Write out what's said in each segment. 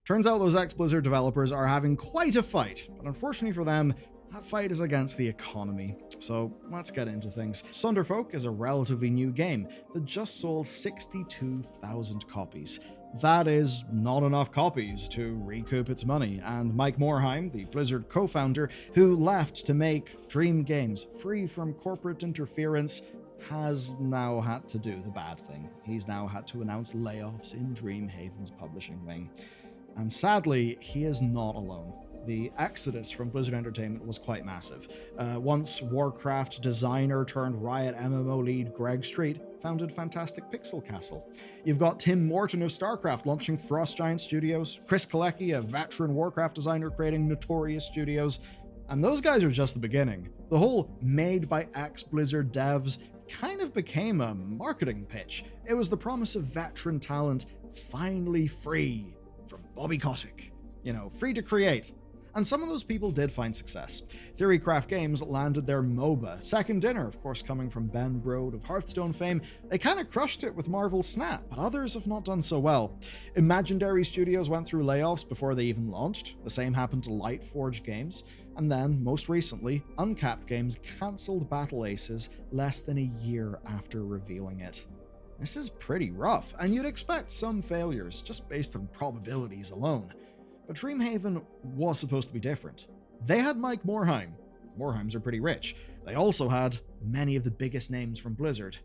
Turns out those ex-Blizzard developers are having quite a fight, but unfortunately for them, that fight is against the economy. So let's get into things. Thunderfolk is a relatively new game that just sold 62,000 copies. That is not enough copies to recoup its money, and Mike Morhaime, the Blizzard co-founder who left to make Dream games free from corporate interference, has now had to do the bad thing. He's now had to announce layoffs in Dreamhaven's publishing wing. And sadly, he is not alone. The exodus from Blizzard Entertainment was quite massive. Once Warcraft designer turned Riot MMO lead Greg Street founded Fantastic Pixel Castle. You've got Tim Morton of StarCraft launching Frost Giant Studios, Chris Kalecki, a veteran Warcraft designer, creating Notorious Studios. And those guys are just the beginning. The whole made by ex-Blizzard devs kind of became a marketing pitch. It was the promise of veteran talent finally free from Bobby Kotick. You know, free to create. And some of those people did find success. Theorycraft Games landed their MOBA. Second Dinner, of course, coming from Ben Brode of Hearthstone fame, they kind of crushed it with Marvel's Snap, but others have not done so well. Imaginary Studios went through layoffs before they even launched. The same happened to Lightforge Games. And then, most recently, Uncapped Games cancelled Battle Aces less than a year after revealing it. This is pretty rough, and you'd expect some failures just based on probabilities alone. But Dreamhaven was supposed to be different. They had Mike Morhaime. Morheims are pretty rich. They also had many of the biggest names from Blizzard.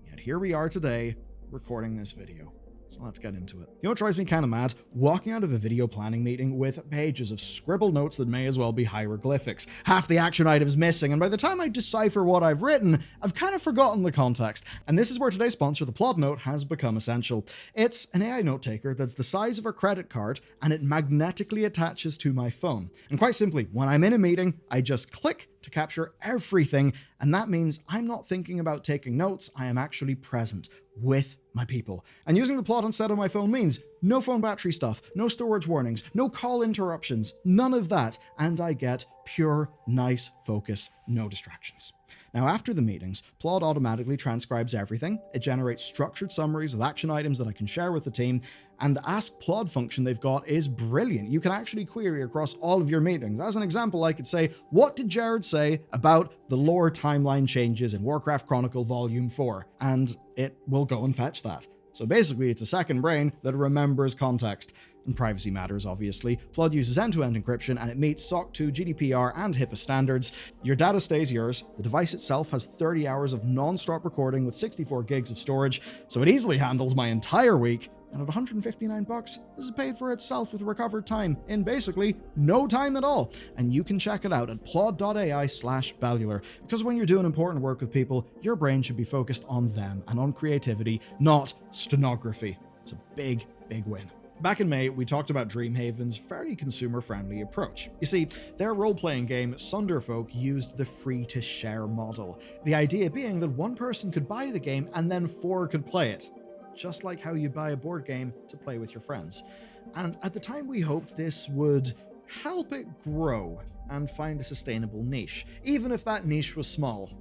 Yet here we are today, recording this video. So let's get into it. You know what drives me kind of mad? Walking out of a video planning meeting with pages of scribbled notes that may as well be hieroglyphics. Half the action items missing, and by the time I decipher what I've written, I've kind of forgotten the context. And this is where today's sponsor, the Plod Note, has become essential. It's an AI note taker that's the size of a credit card, and it magnetically attaches to my phone. And quite simply, when I'm in a meeting, I just click to capture everything, and that means I'm not thinking about taking notes, I am actually present with my people. And using the Plod instead of my phone means no phone battery stuff, no storage warnings, no call interruptions, none of that, and I get pure, nice focus, no distractions. Now, after the meetings, Plod automatically transcribes everything. It generates structured summaries with action items that I can share with the team, and the Ask Plod function they've got is brilliant. You can actually query across all of your meetings. As an example, I could say, what did Jared say about the lore timeline changes in Warcraft Chronicle Volume 4? And it will go and fetch that. So basically, it's a second brain that remembers context. And privacy matters, obviously. Plod uses end-to-end encryption, and it meets SOC 2, GDPR, and HIPAA standards. Your data stays yours. The device itself has 30 hours of non-stop recording with 64 gigs of storage, so it easily handles my entire week. And at $159, this is paid for itself with recovered time in basically no time at all. And you can check it out at plod.ai/Bellular, because when you're doing important work with people, your brain should be focused on them and on creativity, not stenography. It's a big, big win. Back in May, we talked about Dreamhaven's fairly consumer-friendly approach. You see, their role-playing game, Thunderfolk, used the free-to-share model. The idea being that one person could buy the game and then 4 could play it. Just like how you buy a board game to play with your friends. And at the time, we hoped this would help it grow and find a sustainable niche, even if that niche was small.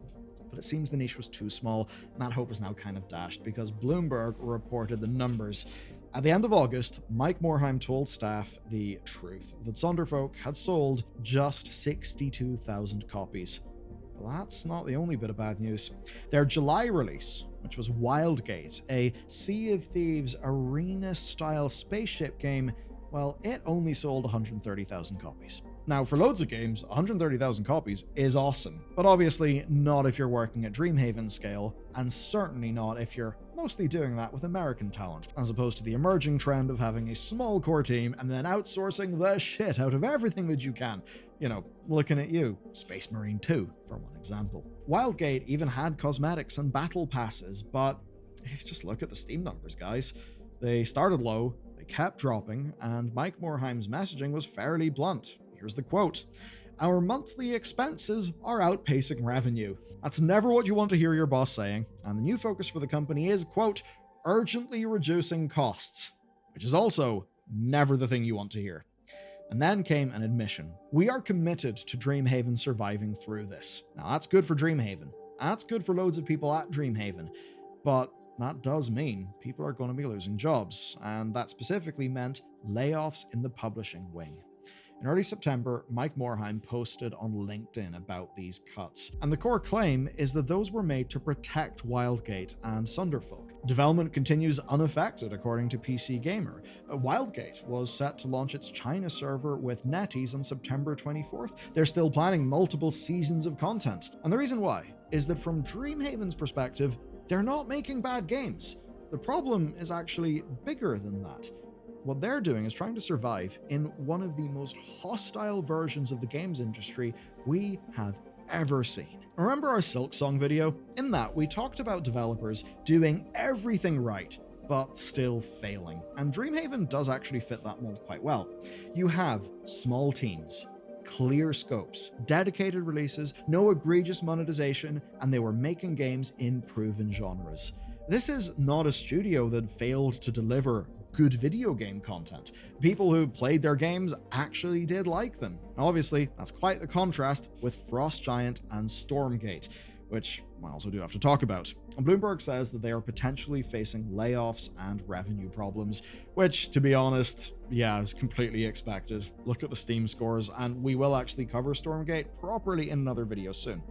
But it seems the niche was too small, and that hope is now kind of dashed because Bloomberg reported the numbers. At the end of August, Mike Morhaime told staff the truth, that Thunderfolk had sold just 62,000 copies. But that's not the only bit of bad news. Their July release, which was Wildgate, a Sea of Thieves arena-style spaceship game, well, it only sold 130,000 copies. Now, for loads of games, 130,000 copies is awesome, but obviously not if you're working at Dreamhaven scale, and certainly not if you're mostly doing that with American talent, as opposed to the emerging trend of having a small core team and then outsourcing the shit out of everything that you can. You know, looking at you, Space Marine 2, for one example. Wildgate even had cosmetics and battle passes, but just look at the Steam numbers, guys. They started low, they kept dropping, and Mike Morhaime's messaging was fairly blunt. Here's the quote: "Our monthly expenses are outpacing revenue." That's never what you want to hear your boss saying, and the new focus for the company is, quote, "urgently reducing costs," which is also never the thing you want to hear. And then came an admission. We are committed to Dreamhaven surviving through this. Now, that's good for Dreamhaven. That's good for loads of people at Dreamhaven. But that does mean people are going to be losing jobs, and that specifically meant layoffs in the publishing wing. In early September, Mike Morhaime posted on LinkedIn about these cuts, and the core claim is that those were made to protect Wildgate and Sunderfolk. Development continues unaffected, according to PC Gamer. Wildgate was set to launch its China server with NetEase on September 24th. They're still planning multiple seasons of content, and the reason why is that from Dreamhaven's perspective, they're not making bad games. The problem is actually bigger than that. What they're doing is trying to survive in one of the most hostile versions of the games industry we have ever seen. Remember our Silksong video? In that, we talked about developers doing everything right, but still failing. And Dreamhaven does actually fit that mold quite well. You have small teams, clear scopes, dedicated releases, no egregious monetization, and they were making games in proven genres. This is not a studio that failed to deliver good video game content. People who played their games actually did like them. Obviously, that's quite the contrast with Frost Giant and Stormgate, which I also do have to talk about. Bloomberg says that they are potentially facing layoffs and revenue problems, which, to be honest, yeah, is completely expected. Look at the Steam scores, and we will actually cover Stormgate properly in another video soon.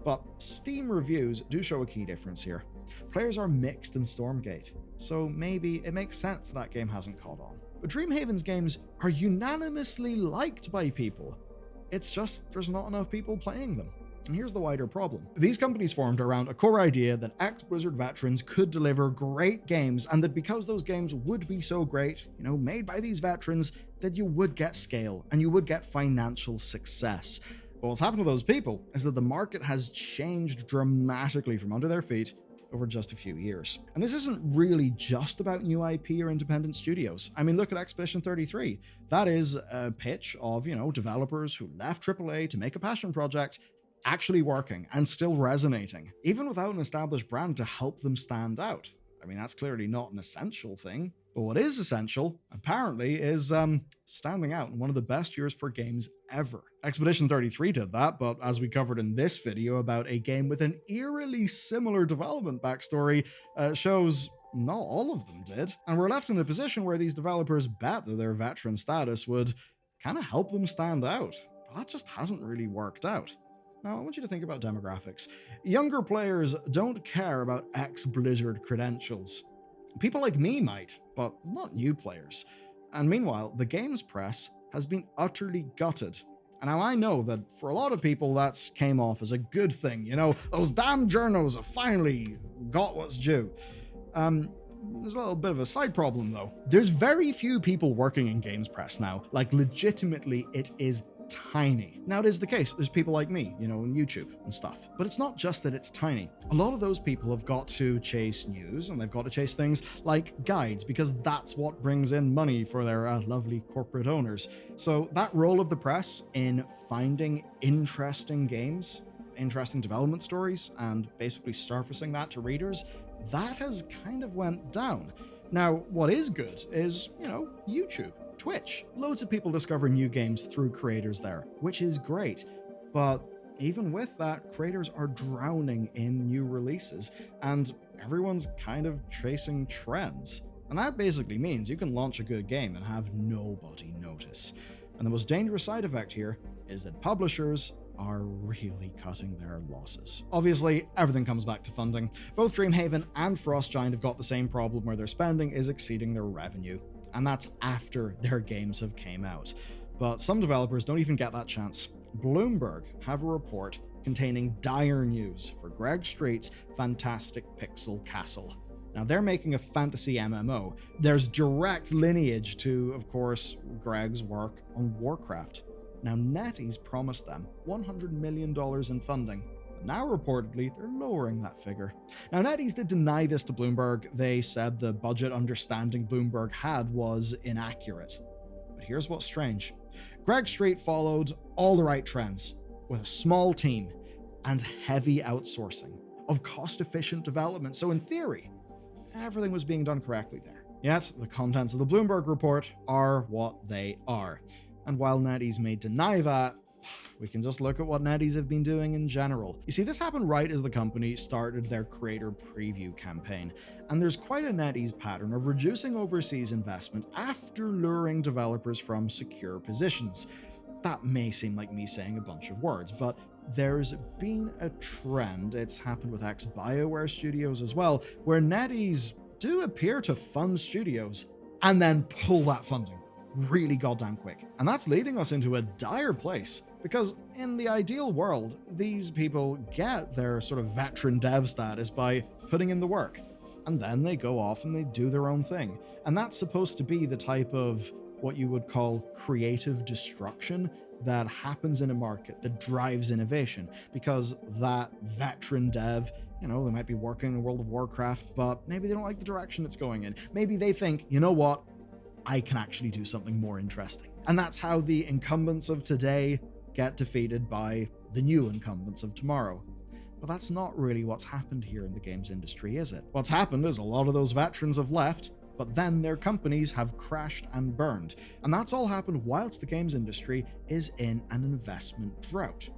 But Steam reviews do show a key difference here. Players are mixed in Stormgate, so maybe it makes sense that game hasn't caught on. But Dreamhaven's games are unanimously liked by people. It's just there's not enough people playing them. And here's the wider problem. These companies formed around a core idea that ex-Blizzard veterans could deliver great games, and that because those games would be so great, made by these veterans, that you would get scale and you would get financial success. But what's happened to those people is that the market has changed dramatically from under their feet over just a few years. And this isn't really just about new IP or independent studios. I mean, look at Expedition 33. That is a pitch of, developers who left AAA to make a passion project actually working and still resonating, even without an established brand to help them stand out. I mean, that's clearly not an essential thing. But what is essential, apparently, is standing out in one of the best years for games ever. Expedition 33 did that, but as we covered in this video about a game with an eerily similar development backstory, shows not all of them did. And we're left in a position where these developers bet that their veteran status would kind of help them stand out. But that just hasn't really worked out. Now, I want you to think about demographics. Younger players don't care about ex-Blizzard credentials. People like me might, but not new players. And meanwhile, the games press has been utterly gutted. And now I know that for a lot of people that came off as a good thing, those damn journos have finally got what's due. There's a little bit of a side problem though. There's very few people working in games press now. Like, legitimately, it is tiny. Now, it is the case. There's people like me, on YouTube and stuff. But it's not just that it's tiny. A lot of those people have got to chase news, and they've got to chase things like guides, because that's what brings in money for their lovely corporate owners. So that role of the press in finding interesting games, interesting development stories, and basically surfacing that to readers, that has kind of went down. Now, what is good is, YouTube. Twitch. Loads of people discover new games through creators there, which is great. But even with that, creators are drowning in new releases, and everyone's kind of chasing trends. And that basically means you can launch a good game and have nobody notice. And the most dangerous side effect here is that publishers are really cutting their losses. Obviously, everything comes back to funding. Both Dreamhaven and Frost Giant have got the same problem where their spending is exceeding their revenue. And that's after their games have came out. But some developers don't even get that chance. Bloomberg have a report containing dire news for Greg Street's fantastic Pixel Castle. Now, they're making a fantasy MMO. There's direct lineage to, of course, Greg's work on Warcraft. Now, NetEase promised them $100 million in funding. Now, reportedly, they're lowering that figure. Now, NetEase did deny this to Bloomberg. They said the budget understanding Bloomberg had was inaccurate. But here's what's strange. Greg Street followed all the right trends, with a small team and heavy outsourcing of cost-efficient development. So in theory, everything was being done correctly there. Yet, the contents of the Bloomberg report are what they are. And while NetEase may deny that, We can just look at what NetEase have been doing in general. You see, this happened right as the company started their creator preview campaign, and there's quite a NetEase pattern of reducing overseas investment after luring developers from secure positions. That may seem like me saying a bunch of words, but there's been a trend, it's happened with ex-BioWare studios as well, where NetEase do appear to fund studios and then pull that funding really goddamn quick. And that's leading us into a dire place, because in the ideal world, these people get their sort of veteran dev status by putting in the work, and then they go off and they do their own thing. And that's supposed to be the type of what you would call creative destruction that happens in a market that drives innovation, because that veteran dev, they might be working in World of Warcraft, but maybe they don't like the direction it's going in. Maybe they think, you know what, I can actually do something more interesting. And that's how the incumbents of today get defeated by the new incumbents of tomorrow. But that's not really what's happened here in the games industry, is it? What's happened is a lot of those veterans have left, but then their companies have crashed and burned. And that's all happened whilst the games industry is in an investment drought.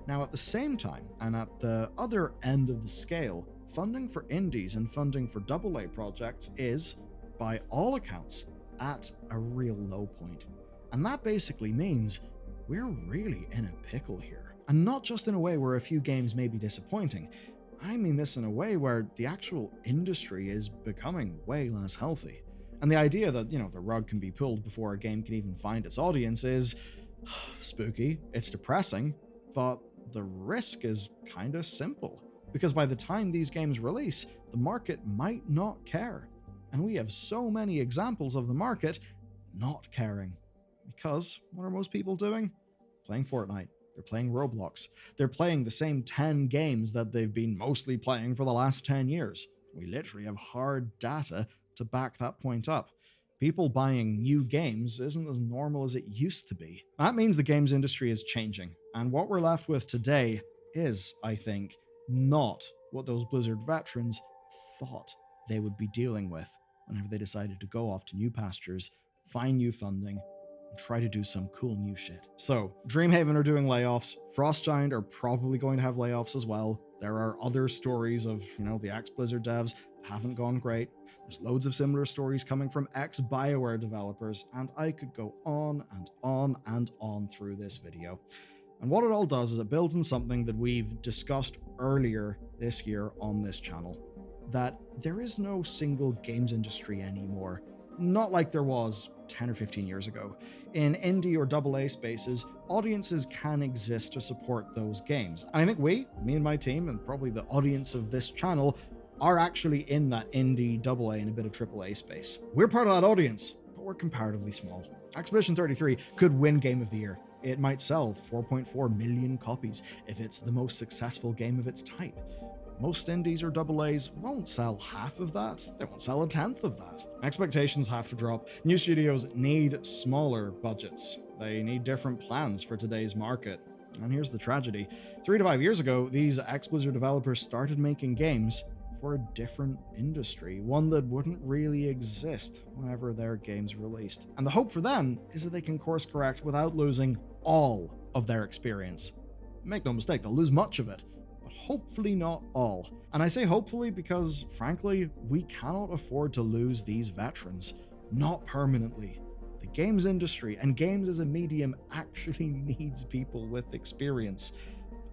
Now, at the same time, and at the other end of the scale, funding for indies and funding for AA projects is, by all accounts, at a real low point. And that basically means we're really in a pickle here. And not just in a way where a few games may be disappointing. I mean this in a way where the actual industry is becoming way less healthy. And the idea that, the rug can be pulled before a game can even find its audience is spooky, it's depressing, but the risk is kind of simple. Because by the time these games release, the market might not care. And we have so many examples of the market not caring. Because what are most people doing? Playing Fortnite. They're playing Roblox. They're playing the same 10 games that they've been mostly playing for the last 10 years. We literally have hard data to back that point up. People buying new games isn't as normal as it used to be. That means the games industry is changing. And what we're left with today is, I think, not what those Blizzard veterans thought they would be dealing with whenever they decided to go off to new pastures, find new funding, and try to do some cool new shit. So, Dreamhaven are doing layoffs, Frostgiant are probably going to have layoffs as well. There are other stories of, the ex-Blizzard devs that haven't gone great. There's loads of similar stories coming from ex-BioWare developers, and I could go on and on and on through this video. And what it all does is it builds on something that we've discussed earlier this year on this channel, that there is no single games industry anymore. Not like there was 10 or 15 years ago. In indie or AA spaces, audiences can exist to support those games. And I think me and my team, and probably the audience of this channel, are actually in that indie, AA, and a bit of AAA space. We're part of that audience, but we're comparatively small. Expedition 33 could win Game of the Year. It might sell 4.4 million copies if it's the most successful game of its type. Most indies or AA's won't sell half of that. They won't sell a tenth of that. Expectations have to drop. New studios need smaller budgets. They need different plans for today's market. And here's the tragedy. 3 to 5 years ago, these ex-Blizzard developers started making games for a different industry, one that wouldn't really exist whenever their games released. And the hope for them is that they can course correct without losing all of their experience. Make no mistake, they'll lose much of it, but hopefully not all. And I say hopefully because, frankly, we cannot afford to lose these veterans. Not permanently. The games industry, and games as a medium, actually needs people with experience.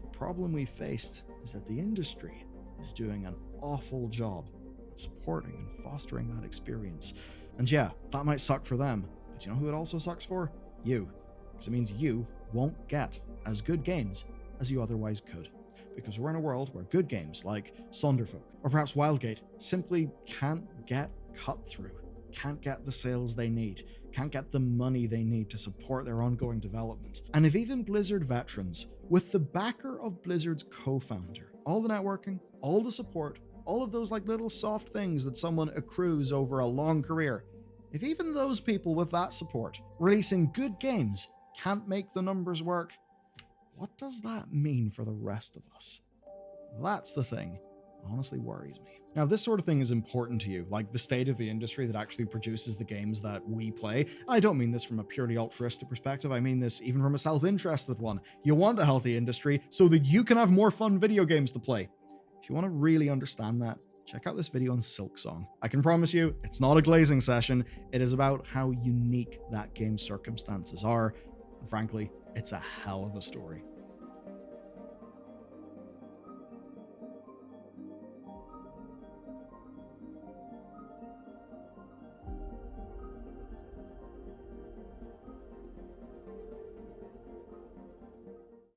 The problem we faced is that the industry is doing an awful job at supporting and fostering that experience. And yeah, that might suck for them, but you know who it also sucks for? You. Because it means you won't get as good games as you otherwise could. Because we're in a world where good games like Sonderfolk or perhaps Wildgate simply can't get cut through, can't get the sales they need, can't get the money they need to support their ongoing development. And if even Blizzard veterans, with the backer of Blizzard's co-founder, all the networking, all the support, all of those like little soft things that someone accrues over a long career, if even those people with that support releasing good games can't make the numbers work, what does that mean for the rest of us? That's the thing that honestly worries me. Now, this sort of thing is important to you, like the state of the industry that actually produces the games that we play. I don't mean this from a purely altruistic perspective, I mean this even from a self-interested one. You want a healthy industry so that you can have more fun video games to play. If you want to really understand that, check out this video on Silksong. I can promise you, it's not a glazing session, it is about how unique that game's circumstances are, and frankly, it's a hell of a story.